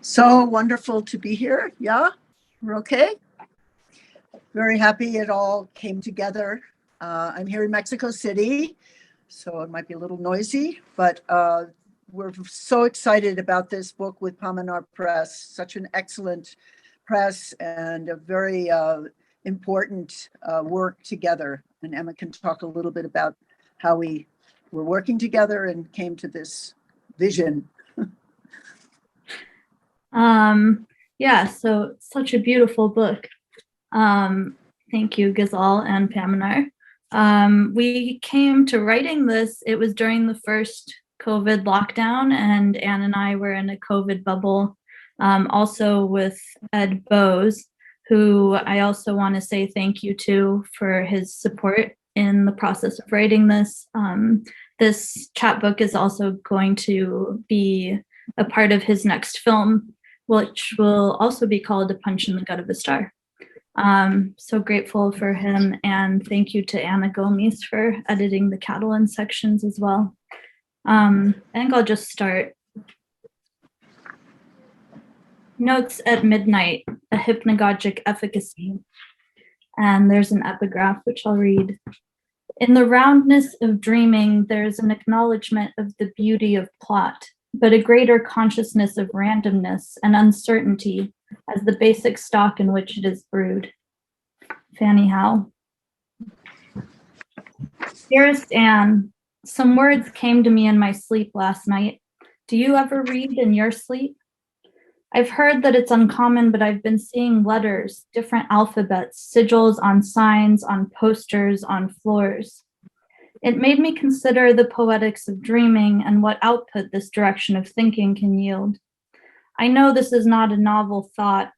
So wonderful to be here. Yeah, we're okay. Very happy it all came together. I'm here in Mexico City, so it might be a little noisy, but we're so excited about this book with Pamenar Press, such an excellent press and a very important work together. And Emma can talk a little bit about how we were working together and came to this vision. Yeah, so such a beautiful book. Thank you, Ghazal and Pamenar. We came to writing this, it was during the first COVID lockdown, and Anne and I were in a COVID bubble, also with Ed Bowes, who I also want to say thank you to for his support in the process of writing this. This chapbook is also going to be a part of his next film, which will also be called A Punch in the Gut of a Star. So grateful for him, and thank you to Anna Gomis for editing the Catalan sections as well. I think I'll just start. Notes at midnight, a hypnagogic efficacy. And there's an epigraph, which I'll read. In the roundness of dreaming, there's an acknowledgement of the beauty of plot, but a greater consciousness of randomness and uncertainty as the basic stock in which it is brewed. Fanny Howe. Dearest Anne, some words came to me in my sleep last night. Do you ever read in your sleep? I've heard that it's uncommon, but I've been seeing letters, different alphabets, sigils on signs, on posters, on floors. It made me consider the poetics of dreaming and what output this direction of thinking can yield. I know this is not a novel thought,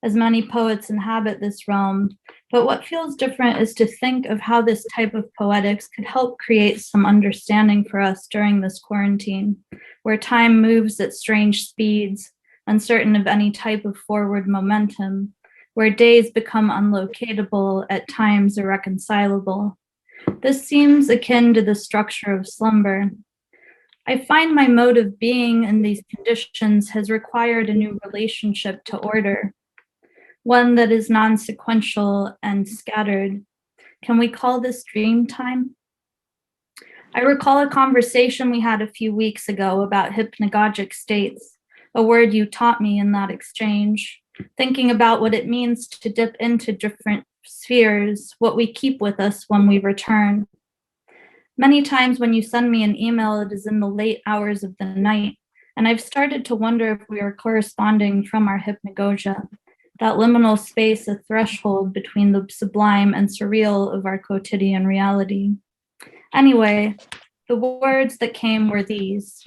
as many poets inhabit this realm, but what feels different is to think of how this type of poetics could help create some understanding for us during this quarantine, where time moves at strange speeds, uncertain of any type of forward momentum, where days become unlocatable, at times irreconcilable. This seems akin to the structure of slumber. I find my mode of being in these conditions has required a new relationship to order, one that is non-sequential and scattered. Can we call this dream time? I recall a conversation we had a few weeks ago about hypnagogic states, a word you taught me in that exchange, thinking about what it means to dip into different spheres, what we keep with us when we return. Many times when you send me an email, it is in the late hours of the night, and I've started to wonder if we are corresponding from our hypnagogia, that liminal space, a threshold between the sublime and surreal of our quotidian reality. Anyway, the words that came were these: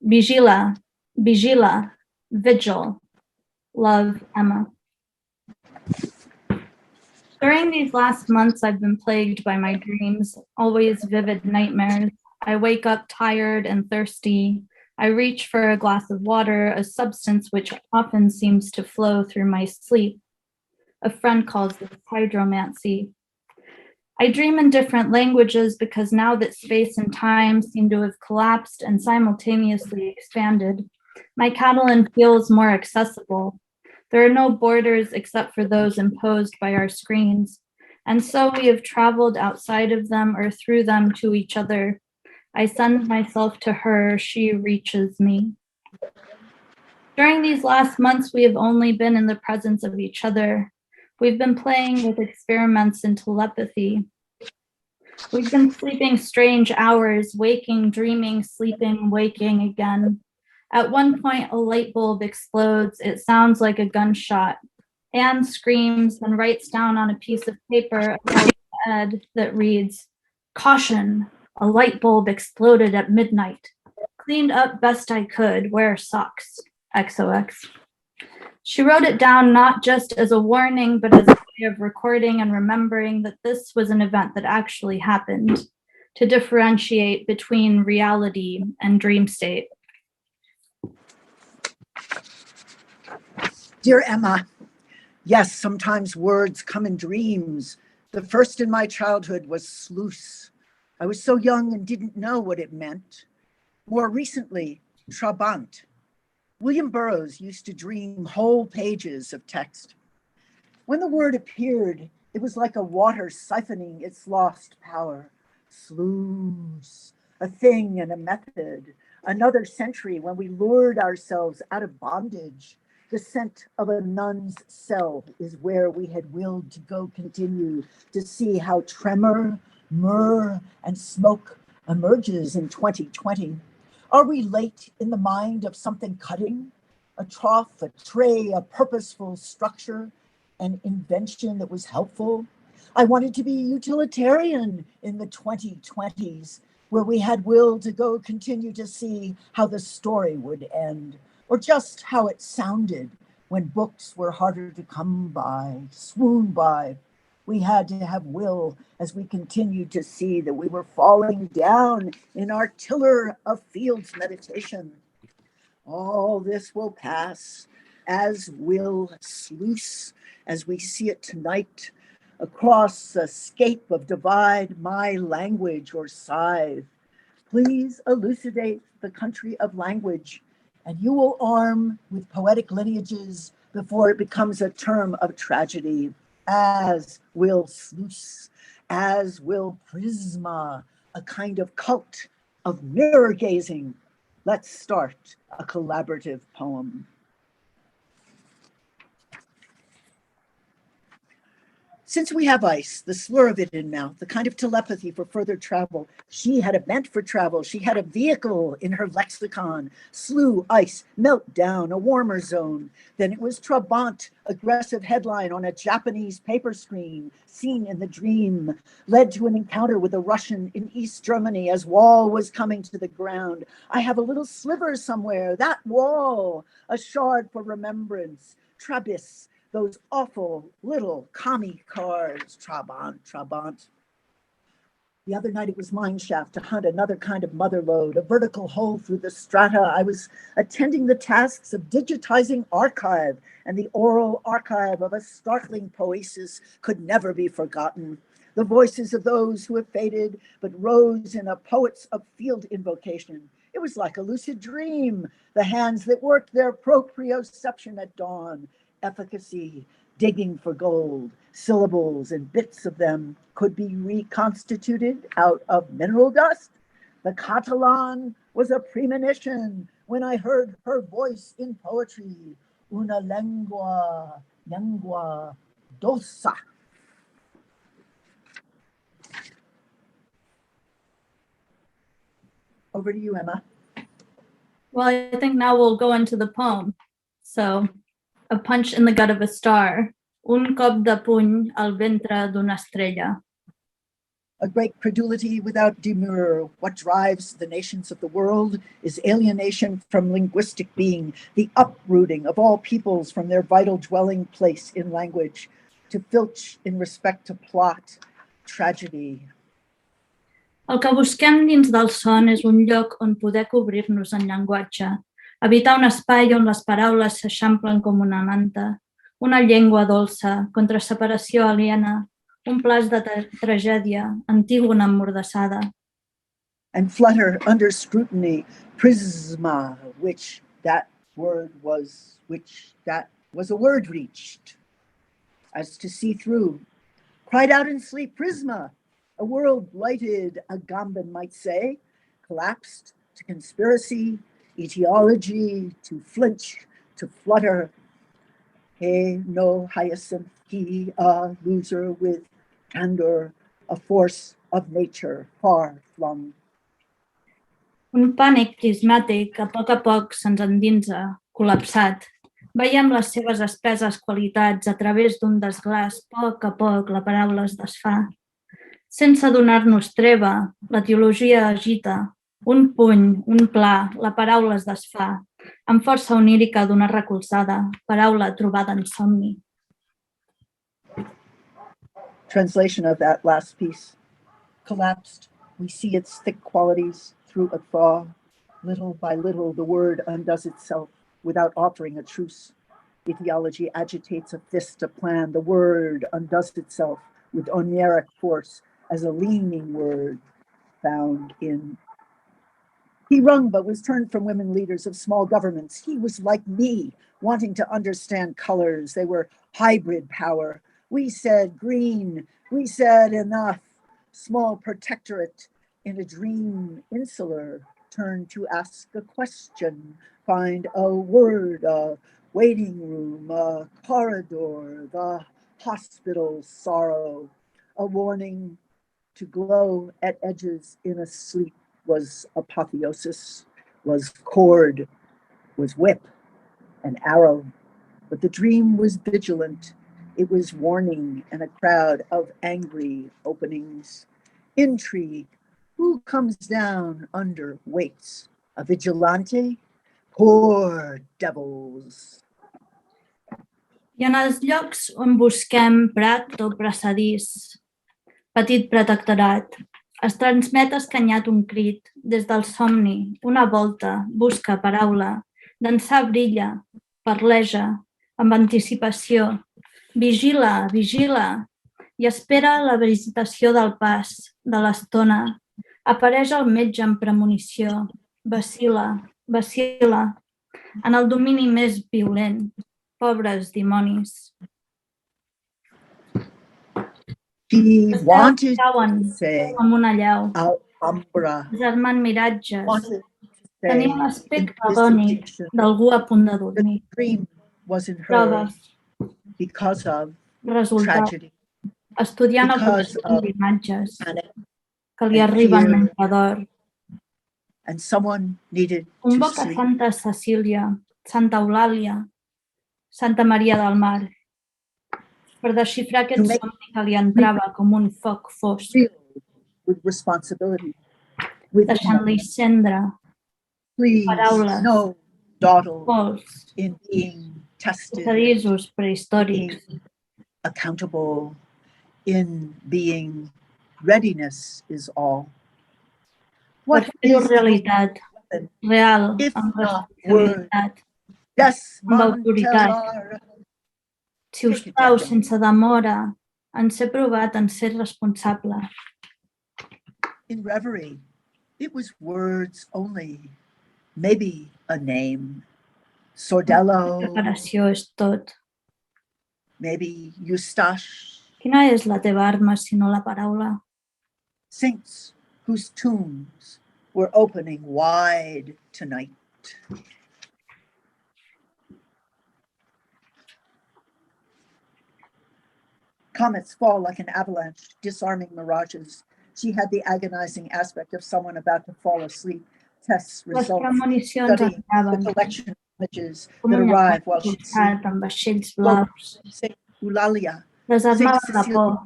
Vigila, vigila, vigil, love, Emma. During these last months, I've been plagued by my dreams, always vivid nightmares. I wake up tired and thirsty. I reach for a glass of water, a substance which often seems to flow through my sleep. A friend calls this hydromancy. I dream in different languages because now that space and time seem to have collapsed and simultaneously expanded, my Catalan feels more accessible. There are no borders except for those imposed by our screens, and so we have traveled outside of them or through them to each other. I send myself to her, she reaches me. During these last months, we have only been in the presence of each other. We've been playing with experiments in telepathy. We've been sleeping strange hours, waking, dreaming, sleeping, waking again. At one point, a light bulb explodes. It sounds like a gunshot. Anne screams and writes down on a piece of paper a ad that reads, "Caution, a light bulb exploded at midnight. Cleaned up best I could, wear socks, XOX." She wrote it down not just as a warning, but as a way of recording and remembering that this was an event that actually happened, to differentiate between reality and dream state. Dear Emma, yes, sometimes words come in dreams. The first in my childhood was sluice. I was so young and didn't know what it meant. More recently, trabant. William Burroughs used to dream whole pages of text. When the word appeared, it was like a water siphoning its lost power. Sluice, a thing and a method. Another century when we lured ourselves out of bondage. The scent of a nun's cell is where we had willed to go continue to see how tremor, myrrh, and smoke emerges in 2020. Are we late in the mind of something cutting? A trough, a tray, a purposeful structure, an invention that was helpful? I wanted to be utilitarian in the 2020s, where we had will to go continue to see how the story would end, or just how it sounded when books were harder to come by, swoon by. We had to have will as we continued to see that we were falling down in our tiller of fields meditation. All this will pass, as will sluice, as we see it tonight, across a scape of divide, my language or scythe. Please elucidate the country of language, and you will arm with poetic lineages before it becomes a term of tragedy, as will sluice, as will prisma, a kind of cult of mirror gazing. Let's start a collaborative poem. Since we have ice, the slur of it in mouth, the kind of telepathy for further travel, she had a bent for travel. She had a vehicle in her lexicon. Slew, ice, melt down, a warmer zone. Then it was Trabant, aggressive headline on a Japanese paper screen, seen in the dream, led to an encounter with a Russian in East Germany as wall was coming to the ground. I have a little sliver somewhere, that wall, a shard for remembrance. Trabis, those awful little commie cars, Trabant. The other night it was mineshaft to hunt another kind of mother lode, a vertical hole through the strata. I was attending the tasks of digitizing archive, and the oral archive of a startling poesis could never be forgotten. The voices of those who have faded, but rose in a poets of field invocation. It was like a lucid dream, the hands that worked their proprioception at dawn. Efficacy, digging for gold, syllables and bits of them could be reconstituted out of mineral dust. The Catalan was a premonition when I heard her voice in poetry, una lengua dosa. Over to you, Emma. Well, I think now we'll go into the poem. So, a punch in the gut of a star, un cop de puny al ventre d'una estrella. A great credulity without demur. What drives the nations of the world is alienation from linguistic being, the uprooting of all peoples from their vital dwelling place in language, to filch in respect to plot, tragedy. El que busquem dins del son és un lloc on poder cobrir-nos en llenguatge, evitar un espai on les paraules s'eixamplen com una manta, una llengua dolça contra separació aliena, un plaç de tragèdia, antígona emmordassada. And flutter under scrutiny, prisma, which that was a word reached, as to see through. Cried out in sleep, prisma, a world blighted, Agamben might say, collapsed to conspiracy, etiology, to flinch, to flutter. He no hyacinth, he a loser with candor, a force of nature far flung. Un pànic prismàtic a poc se'ns endinsa, col·lapsat. Veiem les seves espeses qualitats a través d'un desglàs. A poc la paraula es desfà. Sense donar-nos treva, l'etiologia agita. Un puny, un pla, la paraula es desfà. Amb força onírica d'una recolzada, paraula trobada en somni. Translation of that last piece. Collapsed, we see its thick qualities through a thaw. Little by little, the word undoes itself without offering a truce. Etiology agitates a fist, a plan. The word undoes itself with oniric force as a leaning word found in He wrung but was turned from women leaders of small governments. He was like me, wanting to understand colors. They were hybrid power. We said green. We said enough. Small protectorate in a dream insular turn to ask a question, find a word, a waiting room, a corridor, the hospital sorrow, a warning to glow at edges in a sleep was apotheosis, was cord, was whip, an arrow. But the dream was vigilant. It was warning and a crowd of angry openings. Intrigue. Who comes down under weights? A vigilante? Poor devils. I en els llocs on busquem prat o passadís, petit protectorat, es transmet escanyat un crit, des del somni, una volta, busca paraula, d'ençà brilla, parleja, amb anticipació, vigila, vigila, i espera la visitació del pas, de l'estona. Apareix el metge amb premonició, vacila, vacila, en el domini més violent. Pobres dimonis. He wanted Cauen to say, com una llau, Alhambra, desarmant miratges. wanted to say, Tenia l'aspecte agònic d'algú a punt de the dormir. dream was in her Proves, because of resultat, tragedy, estudiant el because procés of d'imatges panic, que li and arriben fear. mentre dorm. and someone needed to Convoca sleep. Santa Cecília, Santa Eulàlia, Santa Maria del Mar, per desxifrar aquest somni que li entrava com un foc fosc, Filled with responsibility, with deixant-li cendre, please, paraules, no dawdle pols, in being tested, passadissos prehistòrics, being accountable, in being readiness is all. per What fer-ho is realitat, real, if amb not responsabilitat, Yes, amb autoritat. Montelar. Si us plau, sense demora, en ser provat, en ser responsable. In reverie, it was words only, maybe a name. Sordello, Preparació és tot. maybe Eustache, Quina és la teva arma si no la paraula? saints whose tombs were opening wide tonight. Comets fall like an avalanche, disarming mirages. She had the agonizing aspect of someone about to fall asleep. Tests, Les results, premonicions studying entraven the collection of images com that un arrive while she llençat sleeps. amb vaixells blaus. Saint Eulalia, Desarmaven la por,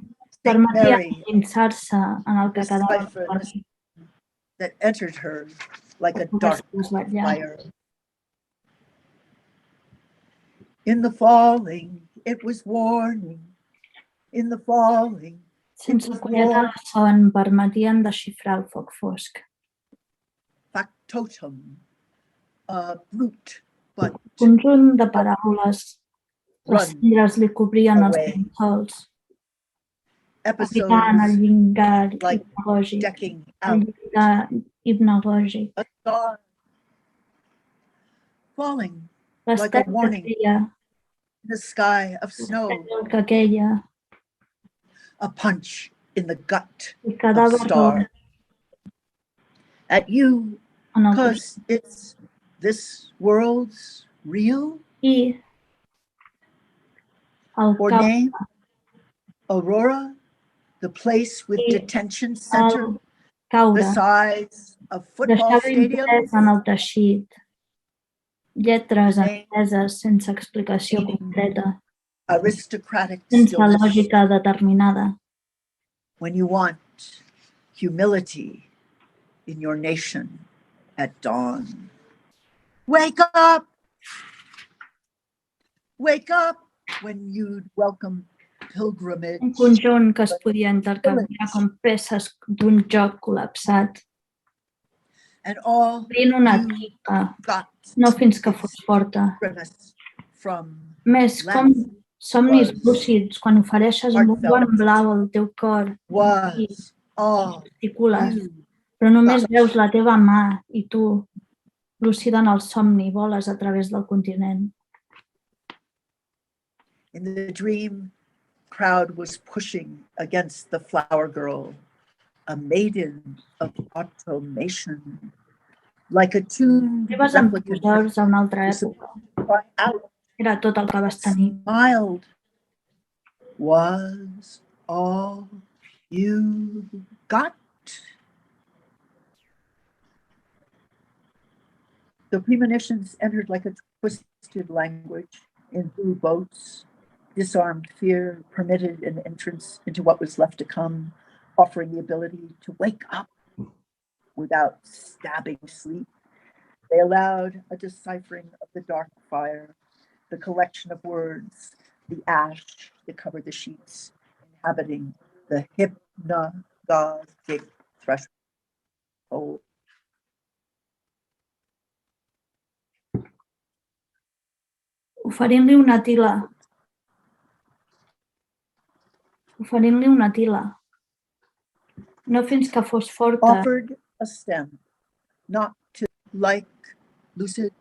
permetien endinsar-se en el que the quedava cipher per that entered her like a dark fire. In the falling, it was warning. In the falling, sense quietar el son, permetien desxifrar el foc fosc. factotum, a brute, but Conjunt de paraules, les cendres li cobrien els llençols, evitant el llingar hipnagògic, decking el out. llingar hipnagògic. A star falling L'estel like a que warning queia, in the sky of snow, l'estel que queia, a punch in the gut i of cadàver star. At you, en el because it's this world's real, i el or cap, name, Aurora, the place with detention center, el caure, the size of football deixava stadiums, imprès en el teixit, lletres name, enteses sense explicació concreta, aristocratic sense stillness. lògica determinada. When you want humility in your nation at dawn. Wake up! Wake up when you'd welcome pilgrimage. Un conjunt que es podia intercanviar com peces d'un joc col·lapsat, And all fent una you tripa, got no fins que fos forta. from Més com somnis lúcids quan ofereixes amb un guant blau al teu cor i was all articules, you però només veus la teva mà i tu, lúcida en el somni, voles a través del continent. In the dream, crowd was pushing against the flower girl, a maiden of automation, like a tuned Arribes amb replicant posors a una altra who època. cry out, Era tot el que vas tenir. smiled, was all you got. The premonitions entered like a twisted language in blue boats, disarmed fear, permitted an entrance into what was left to come, offering the ability to wake up without stabbing sleep. They allowed a deciphering of the dark fire, the collection of words, the ash that covered the sheets, inhabiting the hypnagogic threshold. Oferint-li una tila. Oferint-li una tila. No fins que fos forta. Offered a stem, not to like lucid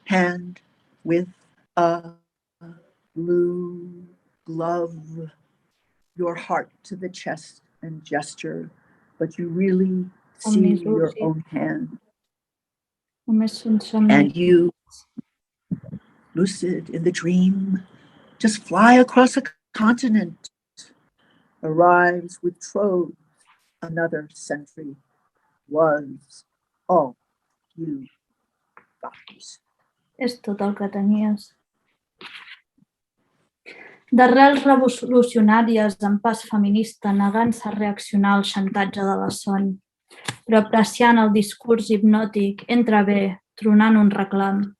hand with a blue glove, your heart to the chest and gesture, but you really see your own hand. And you, lucid in the dream, just fly across a continent, arrives with troves, another century was all you got. És tot el que tenies. D'arrels revolucionàries en pas feminista, negant-se a reaccionar al xantatge de la son, però apreciant el discurs hipnòtic, entra bé, tronant un reclam.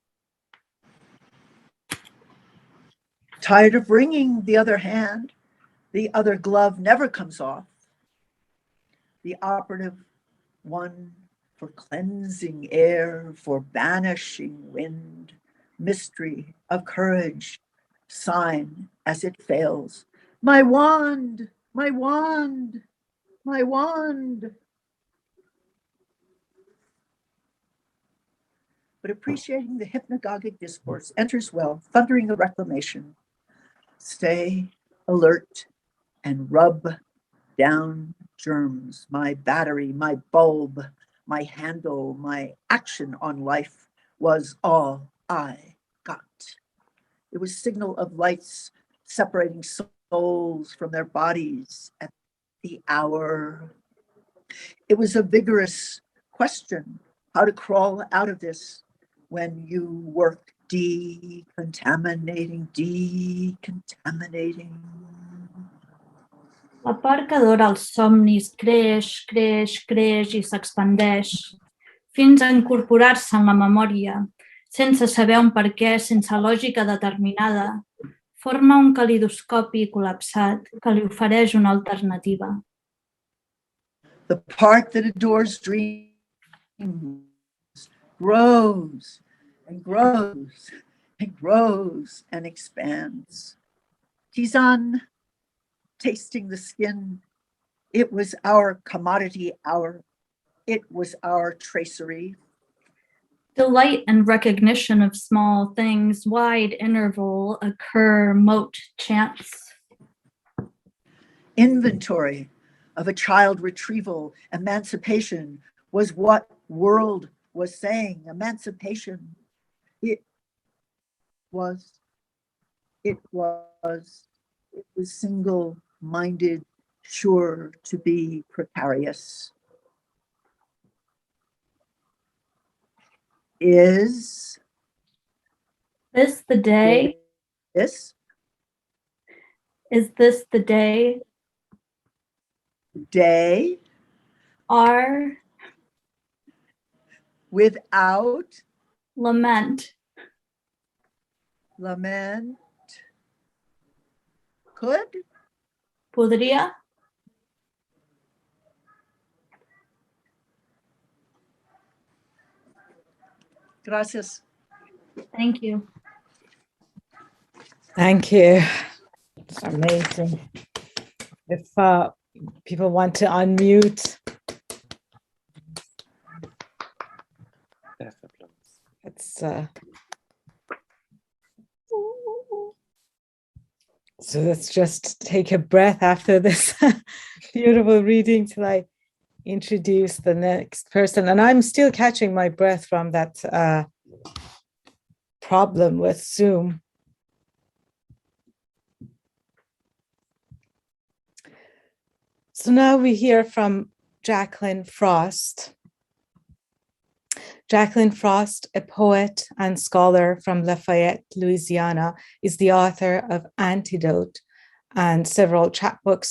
Tired of wringing the other hand, the other glove never comes off. The operative one for cleansing air, for banishing wind, mystery of courage, sign as it fails. My wand, my wand, my wand. But appreciating the hypnagogic discourse enters well, thundering a reclamation. Stay alert and rub down germs, my battery, my bulb, my handle, my action on life was all I got. It was signal of lights separating souls from their bodies at the hour. It was a vigorous question, how to crawl out of this when you work decontaminating. La part que adora els somnis creix, creix, creix i s'expandeix, fins a incorporar-se en la memòria, sense saber un per què, sense lògica determinada, forma un calidoscopi col·lapsat que li ofereix una alternativa. The part that adores dreams grows and grows and grows and expands. Tisane, tasting the skin, it was our commodity hour. It was our tracery. Delight and recognition of small things, wide interval, occur, mote, chance. Inventory of a child retrieval, emancipation was what world was saying. Emancipation. It was single-minded, sure to be precarious. Is this the day? Is this the day? Day are without lament. Lament could Podria. Gracias. Thank you. Thank you. It's amazing. If people want to unmute so let's just take a breath after this beautiful reading till I introduce the next person. And I'm still catching my breath from that problem with Zoom. So now we hear from Jacqueline Frost. Jacqueline Frost, a poet and scholar from Lafayette, Louisiana, is the author of Antidote and several chapbooks